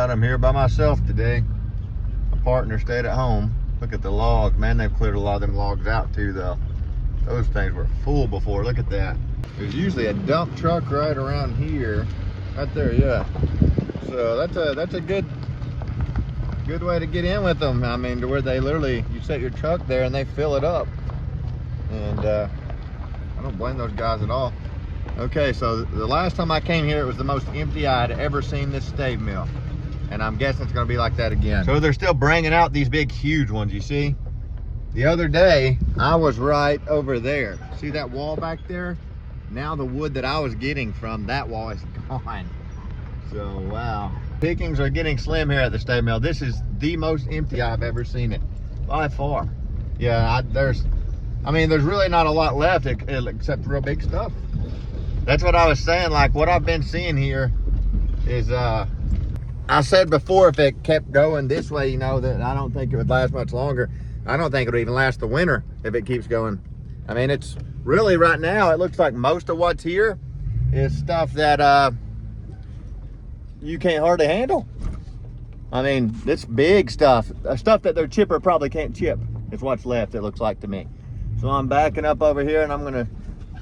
right, I'm here by myself today. My partner stayed at home. Look at the logs, man. They've cleared a lot of them logs out too, though. Those things were full before. Look at that. There's usually a dump truck right around here, right there. Yeah. So that's a good way to get in with them. I mean, to where they literally, you set your truck there and they fill it up. And I don't blame those guys at all. Okay, so the last time I came here, it was the most empty I'd ever seen this stave mill. And I'm guessing it's gonna be like that again. So they're still bringing out these big, huge ones, you see? The other day, I was right over there. See that wall back there? Now the wood that I was getting from that wall is gone. So, wow. Pickings are getting slim here at the stave mill. This is the most empty I've ever seen it, by far. Yeah, there's really not a lot left except real big stuff. That's what I was saying. Like, what I've been seeing here is, I said before, if it kept going this way, you know, that I don't think it would last much longer. I don't think it would even last the winter if it keeps going. I mean, it's really, right now, it looks like most of what's here is stuff that you can't hardly handle. I mean, it's big stuff. Stuff that their chipper probably can't chip is what's left, it looks like to me. So I'm backing up over here, and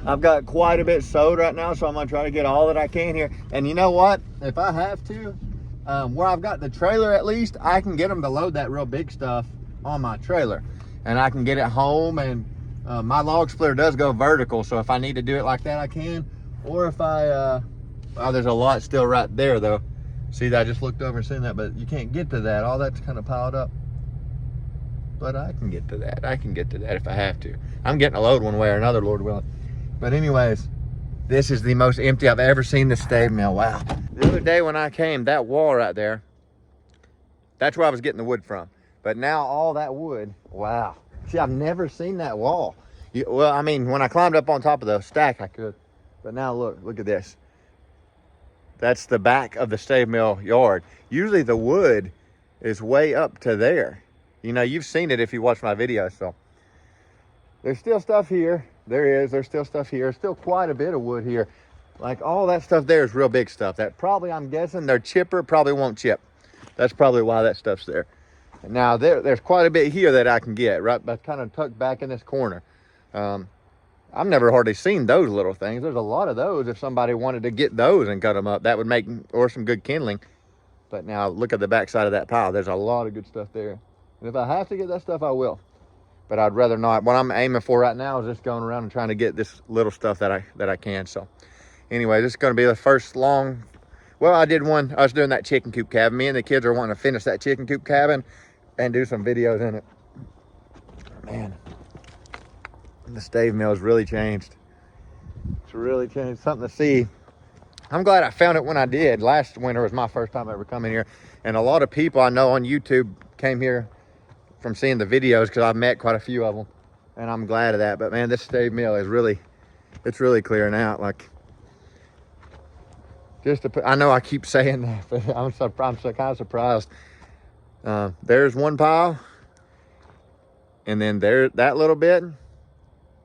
I've got quite a bit sowed right now, so I'm gonna try to get all that I can here. And you know what? If I have to, where I've got the trailer, at least I can get them to load that real big stuff on my trailer, and I can get it home. And my log splitter does go vertical, so if I need to do it like that, I can. Or if I oh, there's a lot still right there though. See, I just looked over and seen that, but you can't get to that. All that's kind of piled up, but I can get to that. I can get to that if I have to. I'm getting a load one way or another, Lord willing. But anyways, this is the most empty I've ever seen this stave mill. Wow. The other day when I came, that wall right there, that's where I was getting the wood from. But now all that wood, wow. See, I've never seen that wall. Well, I mean, when I climbed up on top of the stack, I could. But now look at this. That's the back of the stave mill yard. Usually the wood is way up to there. You know, you've seen it if you watch my videos, so. There's still stuff here. There's still stuff here. There's still quite a bit of wood here. Like, all that stuff there is real big stuff. That probably, I'm guessing, their chipper probably won't chip. That's probably why that stuff's there. And now there's quite a bit here that I can get, right? But kind of tucked back in this corner. I've never hardly seen those little things. There's a lot of those. If somebody wanted to get those and cut them up, that would make, or some good kindling. But now look at the back side of that pile. There's a lot of good stuff there. And if I have to get that stuff, I will. But I'd rather not. What I'm aiming for right now is just going around and trying to get this little stuff that I can. So anyway, this is going to be the first long, well, I was doing that chicken coop cabin. Me and the kids are wanting to finish that chicken coop cabin and do some videos in it. Man, the stave mill has really changed. It's really changed. Something to see. I'm glad I found it when I did. Last winter was my first time ever coming here. And a lot of people I know on YouTube came here from seeing the videos, because I've met quite a few of them, and I'm glad of that. But man, this stave mill is really, it's really clearing out. Like, just to put, I know I keep saying that, but I'm kind of surprised. There's one pile, and then there, that little bit,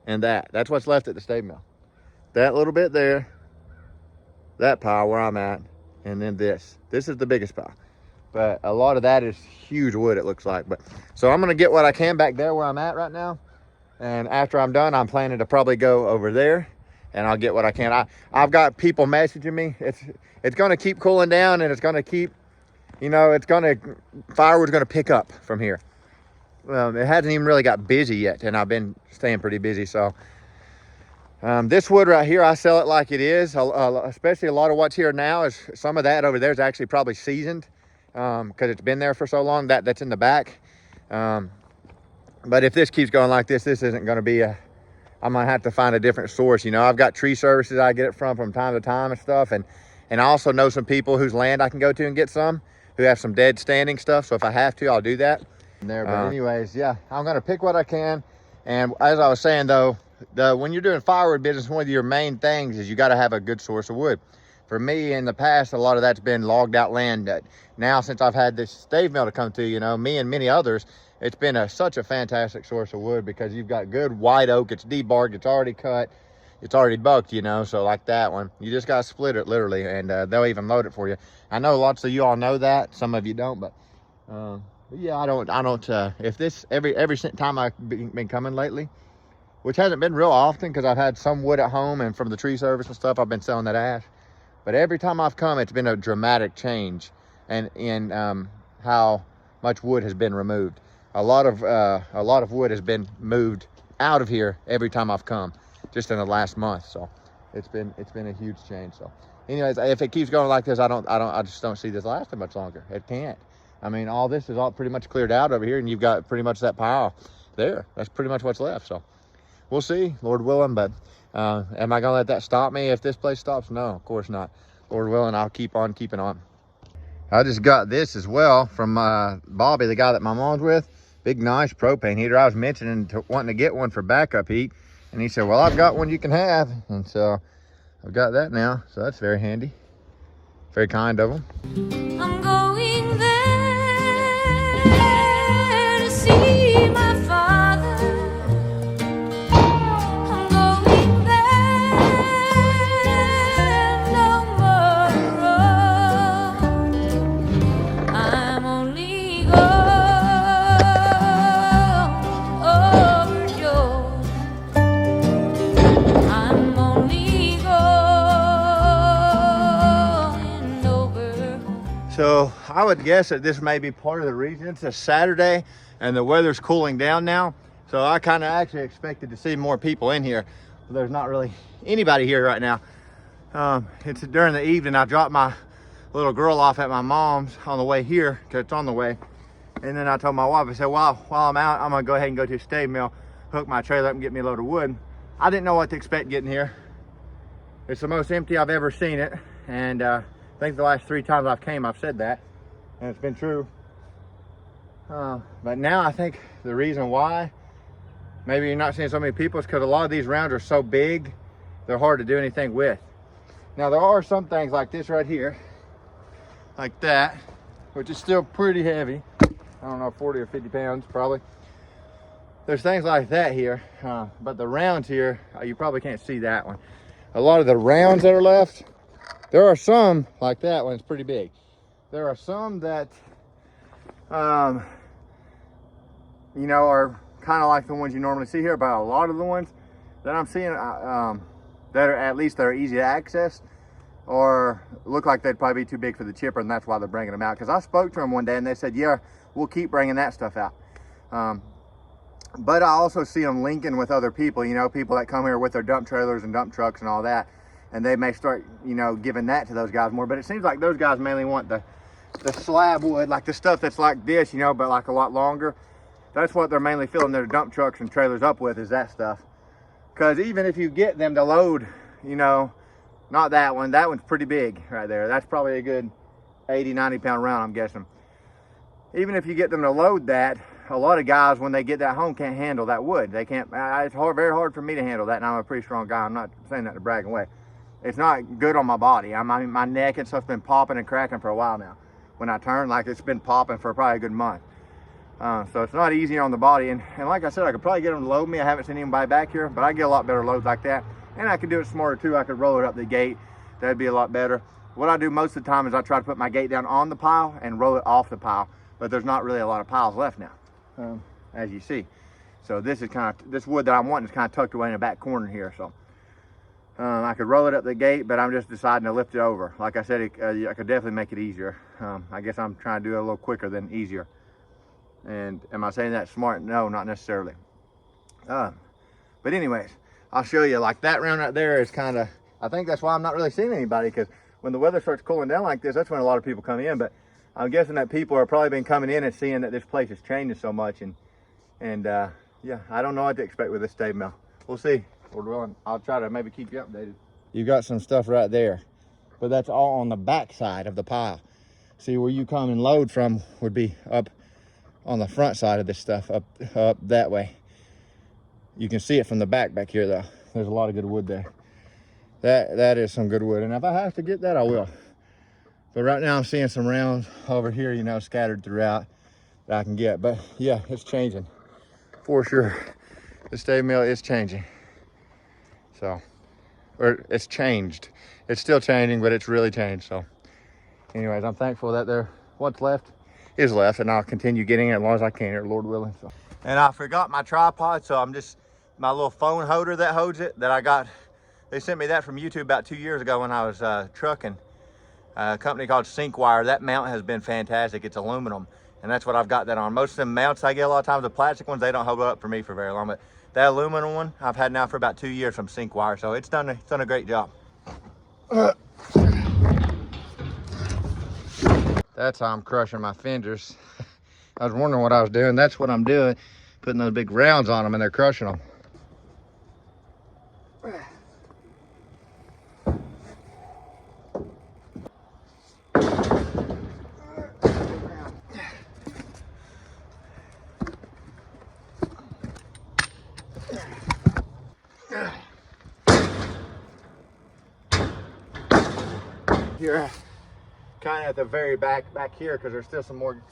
and that's what's left at the stave mill. That little bit there, that pile where I'm at, and then this is the biggest pile. But a lot of that is huge wood, it looks like. But so I'm gonna get what I can back there where I'm at right now. And after I'm done, I'm planning to probably go over there, and I'll get what I can. I've got people messaging me. It's gonna keep cooling down, and it's gonna keep, you know, firewood's gonna pick up from here. It hasn't even really got busy yet, and I've been staying pretty busy. So this wood right here, I sell it like it is. Especially a lot of what's here now is, some of that over there is actually probably seasoned. Because it's been there for so long. That's in the back. But if this keeps going like this isn't going to be I'm going to have to find a different source. You know, I've got tree services I get it from time to time and stuff. And I also know some people whose land I can go to and get some, who have some dead standing stuff. So if I have to, I'll do that. But anyways, yeah, I'm going to pick what I can. And as I was saying though, when you're doing firewood business, one of your main things is you got to have a good source of wood. For me, in the past, a lot of that's been logged out land. Now, since I've had this stave mill to come to, you know, me and many others, it's been such a fantastic source of wood, because you've got good white oak. It's debarked. It's already cut. it's already bucked, you know. So like that one, you just gotta split it literally, and they'll even load it for you. I know lots of you all know that, some of you don't, but yeah, I don't if this every time I've been coming lately, which hasn't been real often because I've had some wood at home, and from the tree service and stuff, I've been selling that ash. But every time I've come, it's been a dramatic change and in how much wood has been removed. A lot of wood has been moved out of here every time I've come, just in the last month. So it's been a huge change. So anyways, if it keeps going like this, I just don't see this lasting much longer. It can't. I mean, all this is all pretty much cleared out over here, and you've got pretty much that pile there. That's pretty much what's left. So we'll see, Lord willing. But am I gonna let that stop me if this place stops? No, of course not. Lord willing, I'll keep on keeping on. I just got this as well from Bobby, the guy that my mom's with. Big, nice propane heater. I was mentioning wanting to get one for backup heat, and he said, well, I've got one you can have. And so I've got that now. So that's very handy. Very kind of him. I'm going there to see my father. I'm going there, no more road. I'm only overjoyed. I'm only going over. So I would guess that this may be part of the reason. It's a Saturday and the weather's cooling down now. So I kind of actually expected to see more people in here. But there's not really anybody here right now. It's during the evening. I dropped my little girl off at my mom's on the way here, because it's on the way. And then I told my wife, I said, well, while I'm out, I'm gonna go ahead and go to a stave mill, hook my trailer up and get me a load of wood. I didn't know what to expect getting here. It's the most empty I've ever seen it. And I think the last 3 times I've came, I've said that. And it's been true. But now I think the reason why maybe you're not seeing so many people is because a lot of these rounds are so big, they're hard to do anything with. Now there are some things like this right here, like that, which is still pretty heavy. I don't know, 40 or 50 pounds probably. There's things like that here, but the rounds here, you probably can't see that one. A lot of the rounds that are left, there are some like that one, it's pretty big. There are some that, you know, are kind of like the ones you normally see here, but a lot of the ones that I'm seeing that are at least that are easy to access or look like they'd probably be too big for the chipper, and that's why they're bringing them out. Because I spoke to them one day and they said, yeah, we'll keep bringing that stuff out. But I also see them linking with other people, you know, people that come here with their dump trailers and dump trucks and all that, and they may start, you know, giving that to those guys more. But it seems like those guys mainly want the slab wood, like the stuff that's like this, you know, but like a lot longer. That's what they're mainly filling their dump trucks and trailers up with, is that stuff. Because even if you get them to load, you know, not that one, that one's pretty big right there. That's probably a good 80, 90 pound round, I'm guessing. Even if you get them to load that, a lot of guys, when they get that home, can't handle that wood. They can't, it's hard, very hard for me to handle that, and I'm a pretty strong guy. I'm not saying that to brag away. It's not good on my body. My neck and stuff's been popping and cracking for a while now. When I turn, like, it's been popping for probably a good month. So it's not easy on the body. And like I said, I could probably get them to load me. I haven't seen anybody back here, but I get a lot better loads like that. And I could do it smarter too. I could roll it up the gate. That'd be a lot better. What I do most of the time is I try to put my gate down on the pile and roll it off the pile. But there's not really a lot of piles left now, as you see. So this is this wood that I'm wanting is kind of tucked away in the back corner here. So I could roll it up the gate, but I'm just deciding to lift it over. Like I said, I could definitely make it easier. I guess I'm trying to do it a little quicker than easier. And am I saying that smart? No, not necessarily. But anyways, I'll show you. Like that round right there is kind of, I think that's why I'm not really seeing anybody, because when the weather starts cooling down like this, that's when a lot of people come in. But I'm guessing that people are probably been coming in and seeing that this place is changing so much. And yeah, I don't know what to expect with this stave mill. We'll see. Lord willing, I'll try to maybe keep you updated. You got some stuff right there, but that's all on the back side of the pile. See, where you come and load from would be up on the front side of this stuff, up that way. You can see it from the back here though. There's a lot of good wood there. That is some good wood, and if I have to get that, I will. But right now I'm seeing some rounds over here, you know, scattered throughout that I can get. But yeah, it's changing for sure. The stave mill is changing. So or it's changed. It's still changing, but it's really changed. So anyways, I'm thankful that what's left is left, and I'll continue getting it as long as I can here, Lord willing. So. And I forgot my tripod, so I'm just, my little phone holder that holds it, that I got, they sent me that from YouTube about 2 years ago when I was trucking. A company called Sinkwire. That mount has been fantastic. It's aluminum, and that's what I've got that on. Most of them mounts I get a lot of times, the plastic ones, they don't hold up for me for very long, but that aluminum one I've had now for about 2 years from Sinkwire, so it's done a great job. That's how I'm crushing my fenders. I was wondering what I was doing. That's what I'm doing, putting those big rounds on them, and they're crushing them. Here, kind of at the very back here, because there's still some more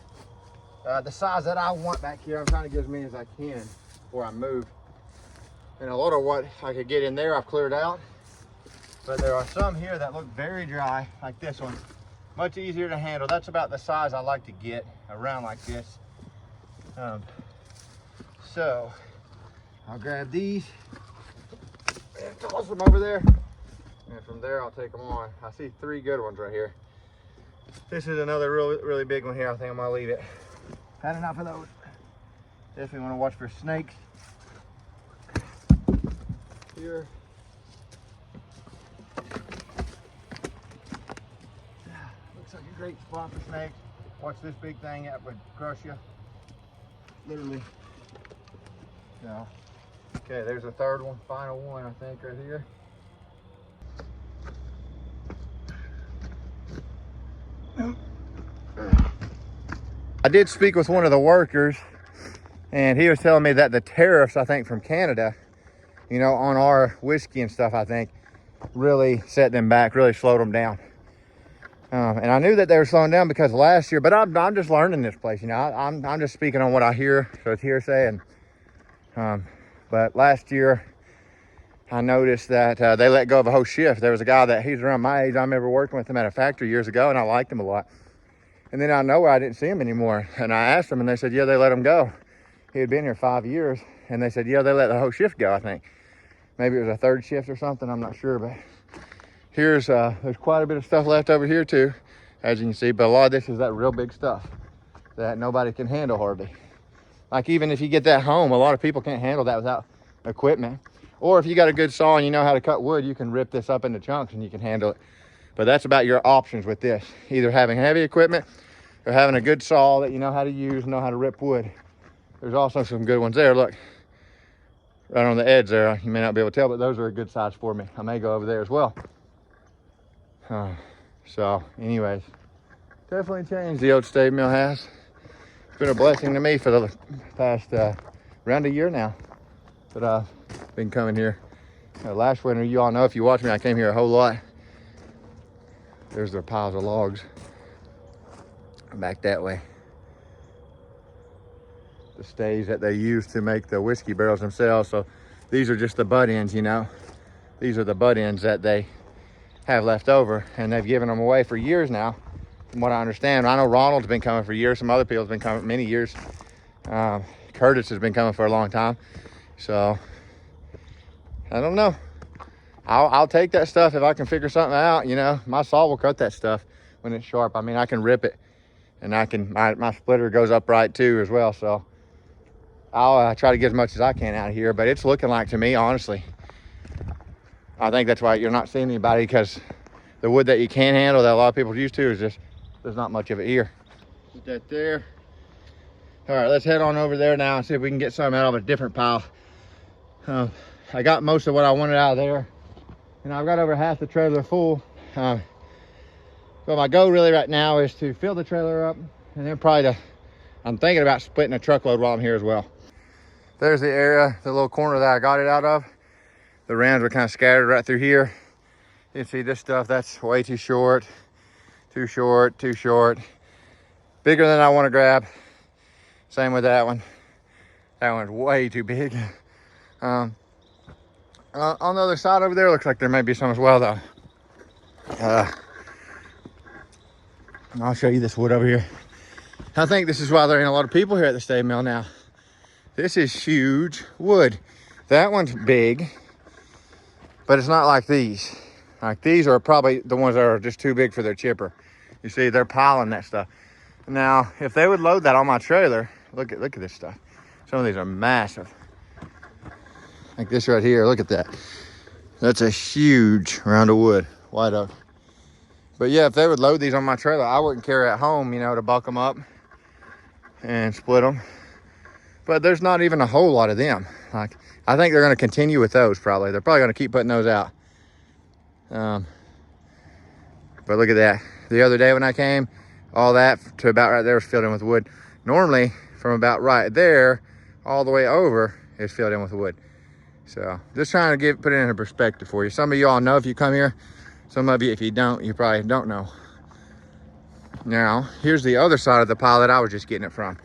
the size that I want back here. I'm trying to get as many as I can before I move. And a lot of what I could get in there I've cleared out, but there are some here that look very dry, like this one. Much easier to handle. That's about the size I like to get around like this. So I'll grab these and toss them over there. And from there, I'll take them on. I see 3 good ones right here. This is another really big one here. I think I'm gonna leave it. Had enough of those. Definitely wanna watch for snakes. Here. Looks like a great spot for snakes. Watch this big thing, that would crush you. Literally. So, okay, there's a third one, final one, I think, right here. I did speak with one of the workers, and he was telling me that the tariffs, I think, from Canada, you know, on our whiskey and stuff, I think, really set them back, really slowed them down. And I knew that they were slowing down because last year, but I'm just learning this place, you know. I'm just speaking on what I hear, so it's hearsay. And but last year, I noticed that they let go of a whole shift. There was a guy that he's around my age. I remember working with him at a factory years ago, and I liked him a lot. And then out of nowhere, I didn't see him anymore. And I asked them, and they said, yeah, they let him go. He had been here 5 years, and they said, yeah, they let the whole shift go, I think. Maybe it was a third shift or something, I'm not sure. But here's, there's quite a bit of stuff left over here too, as you can see. But a lot of this is that real big stuff that nobody can handle hardly. Like even if you get that home, a lot of people can't handle that without equipment. Or if you got a good saw and you know how to cut wood, you can rip this up into chunks and you can handle it. But that's about your options with this. Either having heavy equipment or having a good saw that you know how to use, know how to rip wood. There's also some good ones there, look. Right on the edge there, you may not be able to tell, but those are a good size for me. I may go over there as well. So anyways, definitely changed, the old stave mill has. It's been a blessing to me for the past around a year now that I've been coming here. Last winter, you all know, if you watch me, I came here a whole lot. There's their piles of logs back that way. The staves that they use to make the whiskey barrels themselves. So these are just the butt ends, you know. These are the butt ends that they have left over, and they've given them away for years now, from what I understand. I know Ronald's been coming for years. Some other people have been coming many years. Curtis has been coming for a long time. So I don't know. I'll take that stuff if I can figure something out, you know. My saw will cut that stuff when it's sharp. I mean, I can rip it, and I can, my splitter goes upright too as well. So I'll try to get as much as I can out of here, but it's looking like, to me, honestly, I think that's why you're not seeing anybody, because the wood that you can handle that a lot of people are used to is just, there's not much of it here. Put that there. All right, let's head on over there now and see if we can get something out of a different pile. I got most of what I wanted out of there, and I've got over half the trailer full. So my goal really right now is to fill the trailer up, and then probably I'm thinking about splitting a truckload while I'm here as well. There's the area, the little corner that I got it out of. The rounds were kind of scattered right through here. You can see this stuff, that's way too short, too short, too short. Bigger than I want to grab. Same with that one. That one's way too big. On the other side over there, looks like there may be some as well, though. I'll show you this wood over here. I think this is why there ain't a lot of people here at the stave mill now. This is huge wood. That one's big, but it's not like these. Like these are probably the ones that are just too big for their chipper. You see, they're piling that stuff. Now, if they would load that on my trailer, look at this stuff. Some of these are massive. Like this right here, look at that. That's a huge round of wood, white oak. But yeah, if they would load these on my trailer, I wouldn't carry it home, you know, to bulk them up and split them. But there's not even a whole lot of them. Like, I think they're gonna continue with those probably. They're probably gonna keep putting those out. But look at that. The other day when I came, all that to about right there was filled in with wood. Normally, from about right there, all the way over is filled in with wood. So just trying to put it in a perspective for you. Some of y'all know if you come here. Some of you, if you don't, you probably don't know. Now, here's the other side of the pile that I was just getting it from.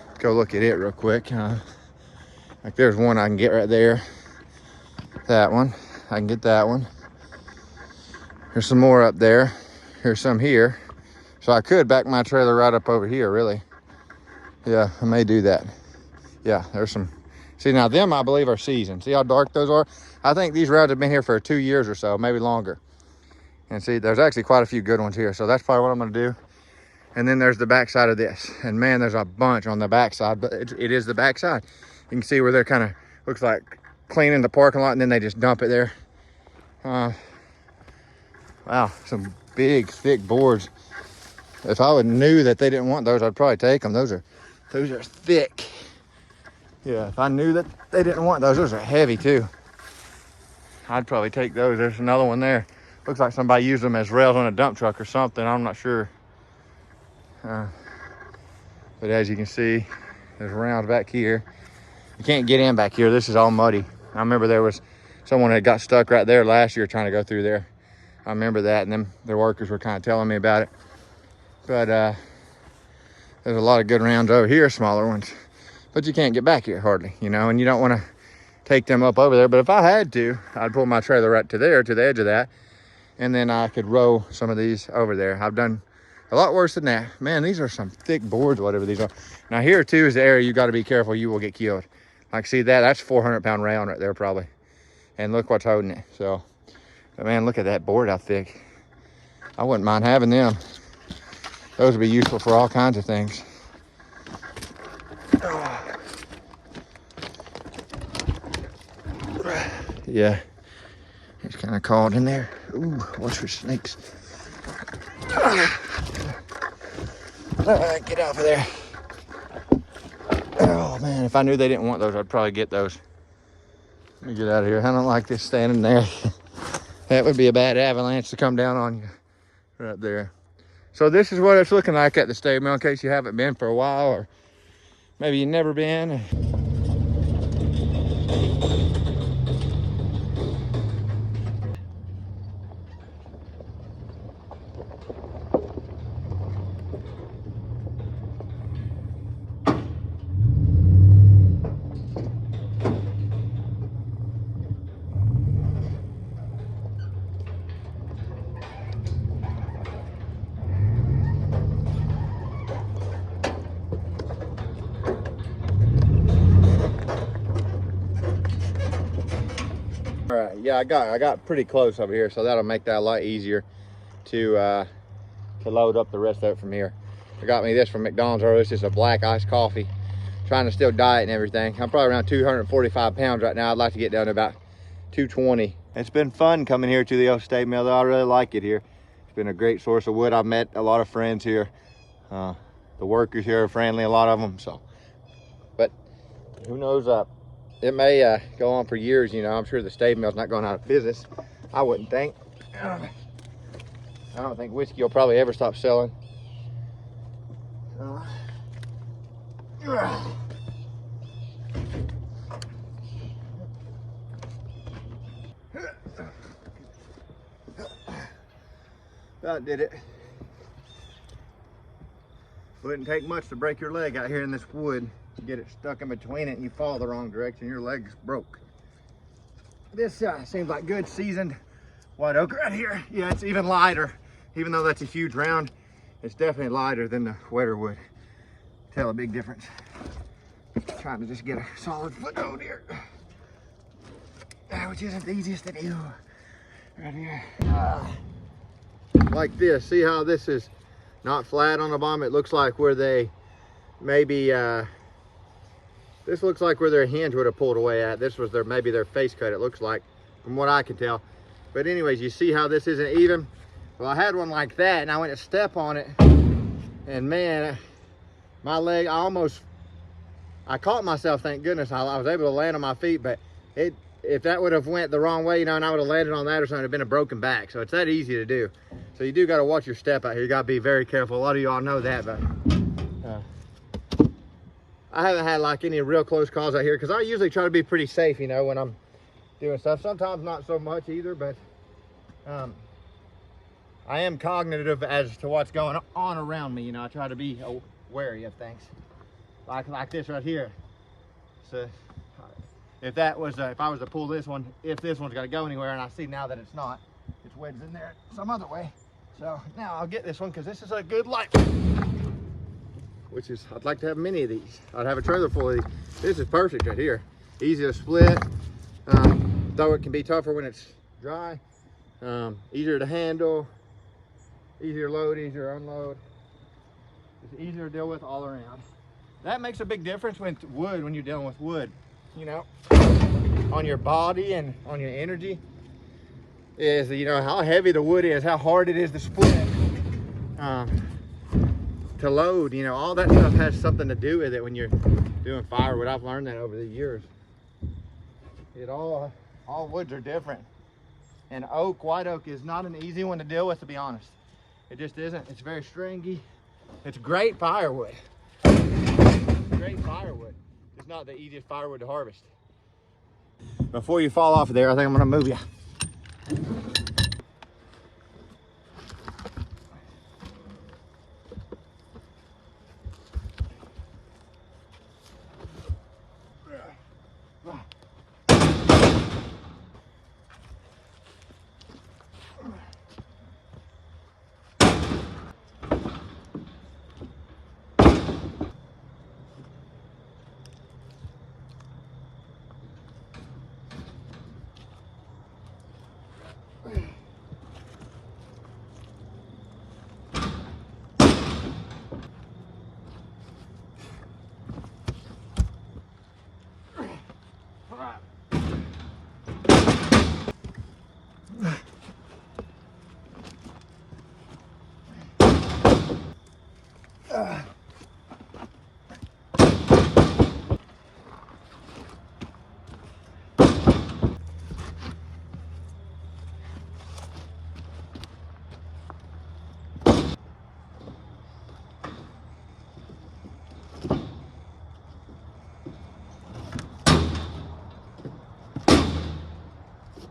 Let's go look at it real quick. Like there's one I can get right there. That one, I can get that one. There's some more up there. Here's some here. So I could back my trailer right up over here, really. Yeah, I may do that. Yeah, there's some. See, now them I believe are seasoned. See how dark those are? I think these rods have been here for 2 years or so, maybe longer. And see, there's actually quite a few good ones here. So that's probably what I'm gonna do. And then there's the back side of this. And man, there's a bunch on the back side, but it is the back side. You can see where they're kind of, looks like cleaning the parking lot and then they just dump it there. Wow, some big, thick boards. If I would knew that they didn't want those, I'd probably take them. Those are thick. Yeah, if I knew that they didn't want those are heavy too. I'd probably take those. There's another one there. Looks like somebody used them as rails on a dump truck or something. I'm not sure. But as you can see, there's rounds back here. You can't get in back here. This is all muddy. I remember there was someone that got stuck right there last year trying to go through there. I remember that, and then their workers were kind of telling me about it. But there's a lot of good rounds over here, smaller ones. But you can't get back here hardly, you know, and you don't want to take them up over there. But if I had to, I'd pull my trailer right to there, to the edge of that, and then I could row some of these over there. I've done a lot worse than that. Man, these are some thick boards, whatever these are. Now here too is the area you got to be careful, you will get killed. Like see that's 400-pound round right there probably. And look what's holding it. So, but man, look at that board, how thick. I wouldn't mind having them. Those would be useful for all kinds of things. Yeah, it's kind of cold in there. Ooh, watch for snakes. Get off of there. Oh man, if I knew they didn't want those, I'd probably get those. Let me get out of here. I don't like this standing there. That would be a bad avalanche to come down on you right there. So this is what it's looking like at the stave mill in case you haven't been for a while, or maybe you've never been. All right, yeah, I got pretty close over here, so that'll make that a lot easier to load up the rest of it from here. I got me this from McDonald's earlier. It's just a black iced coffee. Trying to still diet and everything. I'm probably around 245 pounds right now. I'd like to get down to about 220. It's been fun coming here to the old stave mill, though. I really like it here. It's been a great source of wood. I've met a lot of friends here. The workers here are friendly, a lot of them. So, but who knows? It may go on for years, you know. I'm sure the stave mill's not going out of business. I wouldn't think. I don't think whiskey will probably ever stop selling. That did it. Wouldn't take much to break your leg out here in this wood. You get it stuck in between it and you fall the wrong direction, your leg's broke. This seems like good seasoned white oak right here. Yeah, it's even lighter. Even though that's a huge round, it's definitely lighter than the wetter wood. Tell a big difference. Trying to just get a solid foothold here. Which isn't the easiest to do. Right here. Like this. See how this is not flat on the bottom? It looks like where they maybe, this looks like where their hinge would have pulled away at. This was maybe their face cut, it looks like, from what I can tell. But anyways, you see how this isn't even? Well, I had one like that and I went to step on it. And man, my leg, I caught myself, thank goodness. I was able to land on my feet, but if that would have went the wrong way, you know, and I would have landed on that or something, it'd been a broken back. So it's that easy to do. So you do got to watch your step out here. You got to be very careful. A lot of y'all know that, but I haven't had like any real close calls out here because I usually try to be pretty safe, you know, when I'm doing stuff. Sometimes not so much either, but I am cognitive as to what's going on around me. You know, I try to be wary of things like this right here. So if I was to pull this one, if this one's got to go anywhere, and I see now that it's not, it's wedged in there some other way. So now I'll get this one because this is a good light, which is, I'd like to have many of these. I'd have a trailer full of these. This is perfect right here. Easy to split, though it can be tougher when it's dry. Easier to handle, easier to load, easier to unload. It's easier to deal with all around. That makes a big difference with wood, when you're dealing with wood, you know, on your body and on your energy, is, you know, how heavy the wood is, how hard it is to split, to load, you know, all that stuff has something to do with it when you're doing firewood. I've learned that over the years. All woods are different. And oak, white oak, is not an easy one to deal with, to be honest. It just isn't. It's very stringy. It's great firewood. Great firewood. It's not the easiest firewood to harvest. Before you fall off of there, I think I'm gonna move you.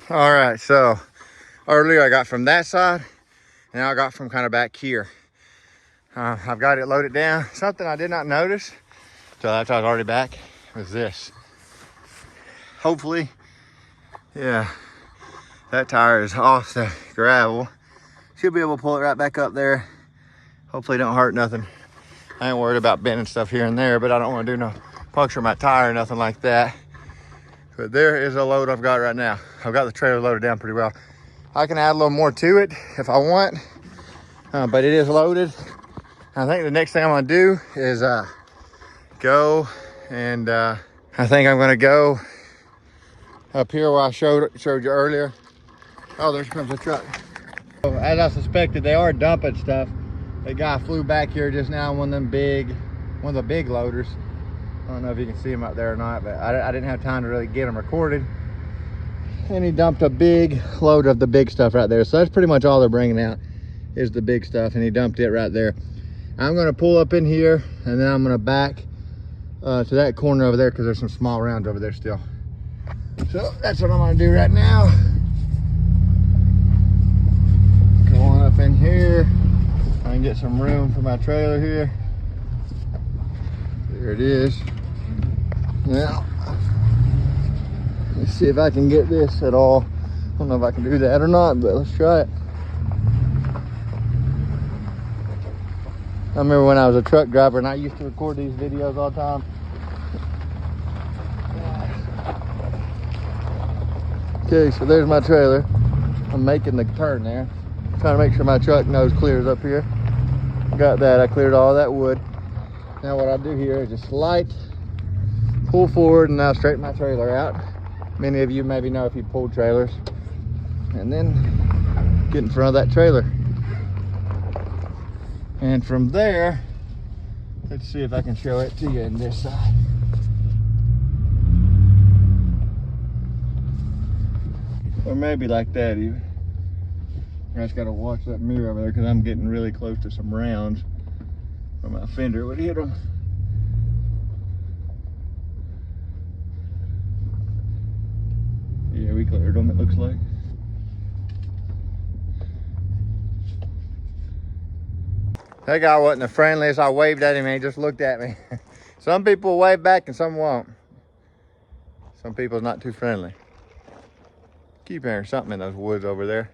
All right, so earlier I got from that side, and now I got from kind of back here. I've got it loaded down. Something I did not notice until after I was already back was this. Hopefully, yeah, that tire is off the gravel. Should be able to pull it right back up there. Hopefully it don't hurt nothing. I ain't worried about bending stuff here and there, but I don't want to do no puncture my tire or nothing like that. But there is a load I've got right now. I've got the trailer loaded down pretty well. I can add a little more to it if I want, but it is loaded. I think the next thing I'm gonna do is go and I think I'm gonna go up here where I showed you earlier. Oh, there comes a truck. So, as I suspected, they are dumping stuff. The guy flew back here just now, one of the big loaders. I don't know if you can see him up there or not, but I didn't have time to really get him recorded. And he dumped a big load of the big stuff right there. So that's pretty much all they're bringing out is the big stuff, and he dumped it right there. I'm gonna pull up in here, and then I'm gonna back to that corner over there because there's some small rounds over there still. So that's what I'm gonna do right now. Come on up in here. I can get some room for my trailer here. There it is. Now, Let's see if I can get this at all. I don't know if I can do that or not, but let's try it. I remember when I was a truck driver and I used to record these videos all the time. Okay, so there's my trailer. I'm making the turn there. Trying to make sure my truck nose clears up here. Got that, I cleared all that wood. Now what I do here is just slight, pull forward, and now straighten my trailer out. Many of you maybe know if you pull trailers. And then get in front of that trailer. And from there, let's see if I can show it to you in this side. Or maybe like that even. I just gotta watch that mirror over there because I'm getting really close to some rounds where my fender would hit them. Yeah, we cleared them, it looks like. That guy wasn't the friendliest. I waved at him and he just looked at me. Some people wave back and some won't. Some people's not too friendly. Keep hearing something in those woods over there.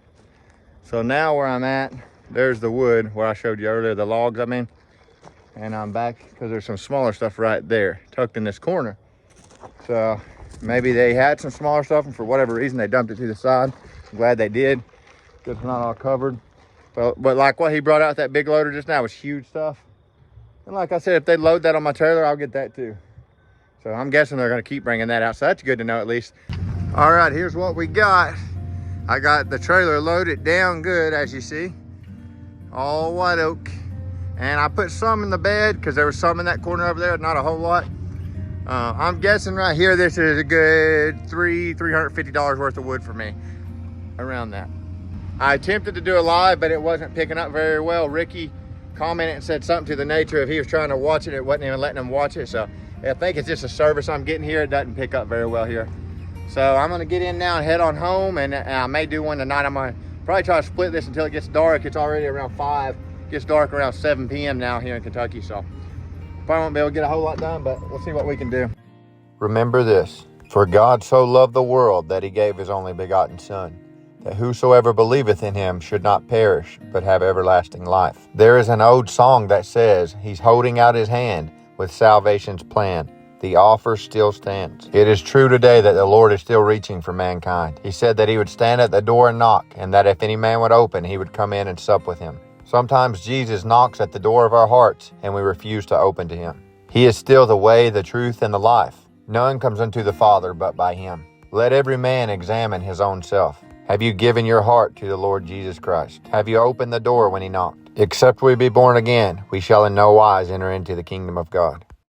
So now where I'm at, there's the wood where I showed you earlier, the logs I mean. And I'm back because there's some smaller stuff right there, tucked in this corner. So maybe they had some smaller stuff and for whatever reason they dumped it to the side. I'm glad they did, because it's not all covered. But like what he brought out, that big loader just now, was huge stuff. And like I said, if they load that on my trailer, I'll get that too. So I'm guessing they're gonna keep bringing that out. So that's good to know at least. All right, here's what we got. I got the trailer loaded down good, as you see. All white oak. And I put some in the bed because there was some in that corner over there, not a whole lot. I'm guessing right here, this is a good $350 worth of wood for me, around that. I attempted to do a live, but it wasn't picking up very well. Ricky commented and said something to the nature of he was trying to watch it. It wasn't even letting him watch it. So I think it's just a service I'm getting here. It doesn't pick up very well here. So I'm gonna get in now and head on home, and I may do one tonight. I'm gonna probably try to split this until it gets dark. It's already around 5. It gets dark around 7 p.m. now here in Kentucky. So probably won't be able to get a whole lot done, but we'll see what we can do. Remember this, for God so loved the world that he gave his only begotten son, that whosoever believeth in him should not perish, but have everlasting life. There is an old song that says, he's holding out his hand with salvation's plan. The offer still stands. It is true today that the Lord is still reaching for mankind. He said that he would stand at the door and knock, and that if any man would open, he would come in and sup with him. Sometimes Jesus knocks at the door of our hearts, and we refuse to open to him. He is still the way, the truth, and the life. None comes unto the Father but by him. Let every man examine his own self. Have you given your heart to the Lord Jesus Christ? Have you opened the door when he knocked? Except we be born again, we shall in no wise enter into the kingdom of God.